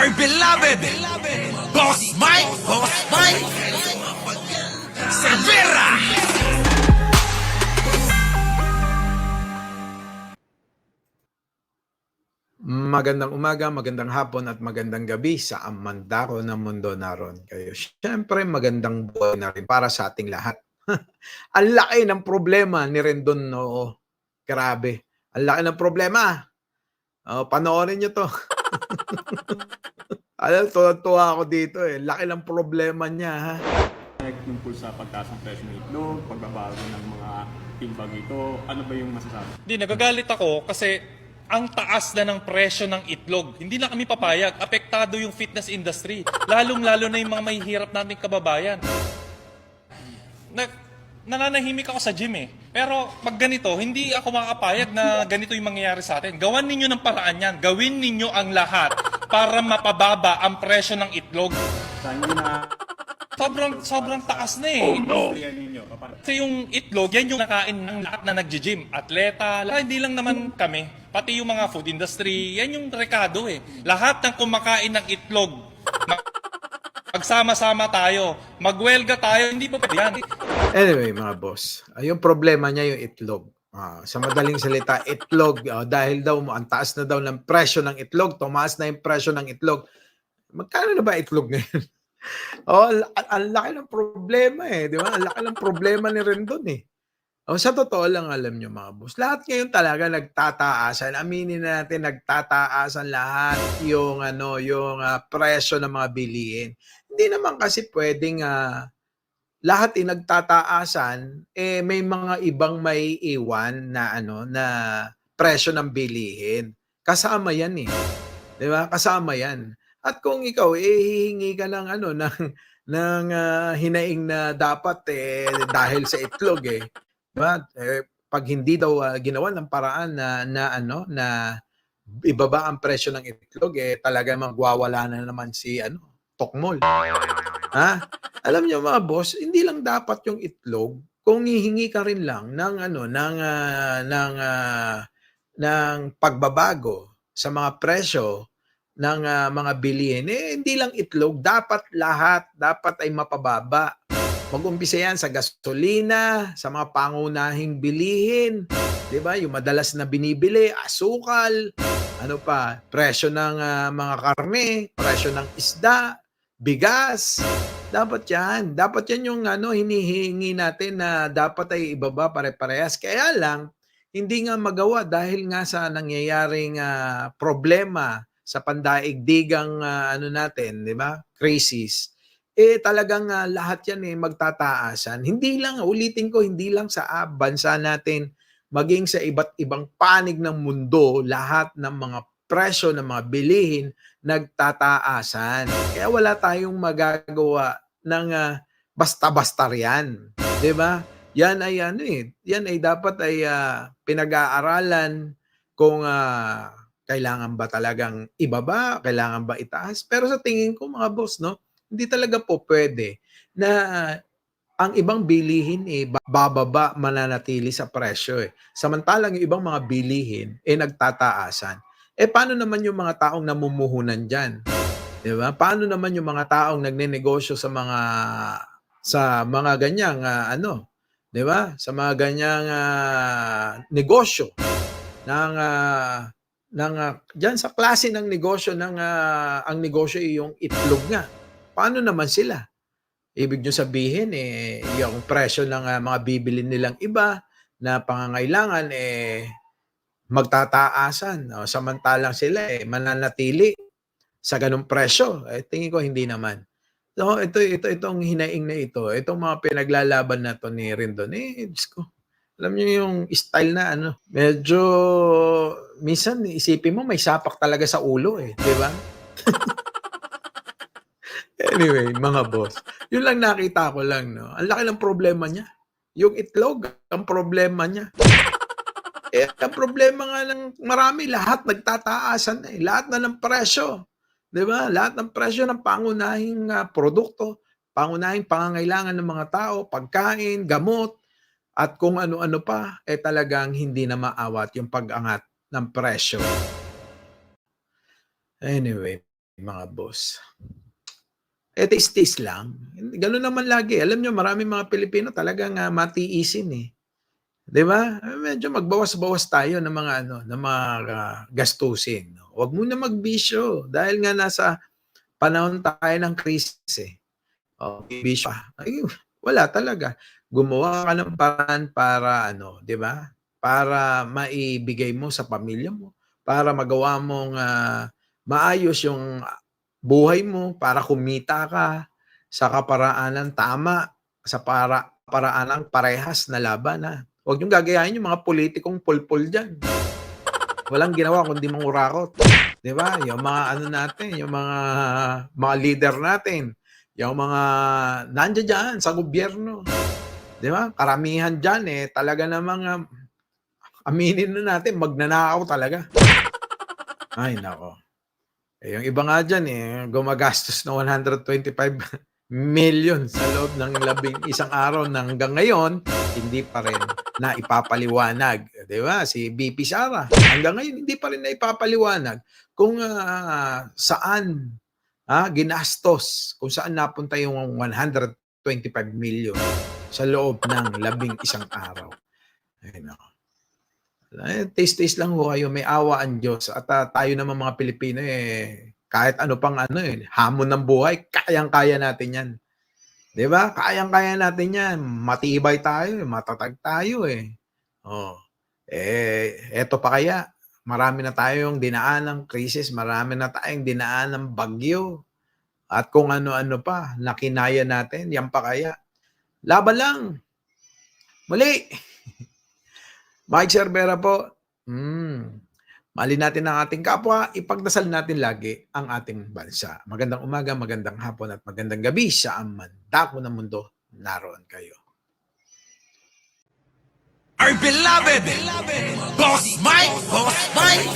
my beloved Boss Mike Cervera. Magandang umaga, magandang hapon at magandang gabi sa amandako ng mundo naroon kayo. Siyempre magandang buhay na rin para sa ating lahat. Ang laki ng problema ni Rendon, oo. Grabe. Ang laki ng problema. Panoorin niyo 'to. Alam, tuwang-tuwa ako dito eh. Laki ng problema niya, ha. Tungkol sa pagtaas ng presyo ng itlog, pagbabago ng mga timbang ito, ano ba yung masasabi? Hindi, nagagalit ako kasi ang taas na ng presyo ng itlog. Hindi na kami papayag. Apektado yung fitness industry. Lalong-lalo na yung mga mahihirap nating kababayan. Nananahimik ako sa gym eh. Pero pag ganito, hindi ako makakapayag na ganito yung mangyayari sa atin. Gawan ninyo ng paraan yan. Gawin ninyo ang lahat para mapababa ang presyo ng itlog. Sa hindi na Sobrang taas na eh. industriya ninyo, paano? Kasi yung itlog, yan yung nakain ng lahat na nagji-gym. Atleta, hindi lang naman kami. Pati yung mga food industry, yan yung rekado eh. Lahat ng kumakain ng itlog, magsama-sama tayo, magwelga tayo, hindi pa pwede yan. Anyway, mga boss, yung problema niya yung itlog. Sa madaling salita, itlog, dahil daw ang taas na daw ng presyo ng itlog, tumaas na yung presyo ng itlog. Magkano na ba itlog ngayon? Ang laki ng problema eh, di ba? Ang laki ng problema ni Rendon eh. Sa totoo lang, alam nyo mga boss, lahat ngayon talaga nagtataasan. Aminin natin, nagtataasan lahat yung presyo ng mga bilihin. Hindi naman kasi pwedeng lahat nagtataasan, may mga ibang may iwan na na presyo ng bilihin. Kasama yan eh. 'Di ba? Kasama yan. At kung ikaw hihingi ka ng hinaing na dapat dahil sa itlog 'di ba? Pag hindi daw ginawan ng paraan na ibaba ang presyo ng itlog talagang magwawala na naman si Tokmol. Ha? Alam niyo mga boss, hindi lang dapat yung itlog, kung hihingi ka rin lang ng pagbabago sa mga presyo ng mga bilihin, hindi lang itlog, dapat lahat, dapat ay mapababa. Mag-umpisa yan sa gasolina, sa mga pangunahing bilihin, 'di ba? Yung madalas na binibili, asukal, ano pa, presyo ng mga karne, presyo ng isda, bigas. Dapat yan yung hinihingi natin na dapat ay ibaba pare-parehas. Kaya lang hindi nga magawa dahil nga sa nangyayaring problema sa pandaigdigang natin, 'di ba? Crisis. Talagang lahat yan magtataasan. Hindi lang, ulitin ko, hindi lang sa bansa natin, maging sa iba't ibang panig ng mundo, lahat ng mga presyo ng mga bilihin nagtataasan. Kaya wala tayong magagawa ng basta-basta riyan, 'di ba? Yan ay yan ay dapat ay pinag-aaralan kung kailangan ba talagang ibaba, kailangan ba itaas. Pero sa tingin ko mga boss, no, hindi talaga po pwede na ang ibang bilihin bababa, mananatili sa presyo Samantalang yung ibang mga bilihin nagtataasan. Paano naman yung mga taong namumuhunan diyan? 'Di ba? Paano naman yung mga taong nagnenegosyo sa mga ganyang 'di ba? Sa mga ganyang negosyo ng diyan sa klase ng negosyo ang negosyo ay yung itlog nga. Paano naman sila? Ibig niyo sabihin yung presyo ng mga bibilin nilang iba na pangangailangan magtataasan, samantalang sila mananatili sa ganung presyo. Tingin ko hindi naman. So itong hinaing na ito, itong mga pinaglalaban na 'to ni Rendon, Diyos ko, alam niyo yung style na medyo minsan isipin mo may sapak talaga sa ulo 'di ba? Anyway, mga boss, yun lang nakita ko lang, no? Ang laki ng problema niya. Yung itlog, ang problema niya. Ang problema nga ng marami, lahat nagtataasan na lahat na ng presyo. 'Di ba? Lahat ng presyo ng pangunahing produkto, pangunahing pangangailangan ng mga tao, pagkain, gamot, at kung ano-ano pa, talagang hindi na maawat yung pag-angat ng presyo. Anyway, mga boss. Tis-tis lang. Ganun naman lagi. Alam nyo, maraming mga Pilipino talagang matiisin eh. 'Di ba? Medyo magbawas-bawas tayo ng mga ng mga gastusin. Huwag muna magbisyo dahil nga nasa panahon tayo ng krisis eh. Bisyo pa. Ay, wala talaga. Gumawa ka ng paraan para 'di ba? Para maibigay mo sa pamilya mo, para magawa mong maayos yung buhay mo, para kumita ka sa kaparaanan tama, sa paraanang parehas na laban. Huwag niyong gagayahin yung mga politikong pulpul diyan. Walang ginawa kundi mangurakot. 'Di ba? Yung mga natin, yung mga leader natin, yung mga nandiyan diyan sa gobyerno. 'Di ba? Karamihan diyan talaga namang aminin na natin magnanakaw talaga. Ay nako. Yung iba nga diyan gumagastos ng 125 million sa loob ng 11 araw na hanggang ngayon hindi pa rin na ipapaliwanag, 'di ba? Si BP Sara, hanggang ngayon hindi pa rin na ipapaliwanag kung saan ginastos, kung saan napunta yung 125 million sa loob ng 11 araw. Ay nako. Taste lang ho kayo, may awa ang Diyos at tayo naman mga Pilipino kahit ano pang hamon ng buhay, kayang-kaya natin 'yan. 'Di ba? Kayang-kaya natin 'yan. Matibay tayo, matatag tayo Oh. Eto pa kaya, marami na tayong dinaan ng krisis, marami na tayong dinaan ng bagyo. At kung ano-ano pa, nakinaya natin, yan pa kaya. Laban lang. Muli. Mike Cervera po. Mali natin ang ating kapwa, ipagdasal natin lagi ang ating bansa. Magandang umaga, magandang hapon at magandang gabi sa man dako ng mundo naroon kayo. Our beloved Boss Mike, Boss Mike.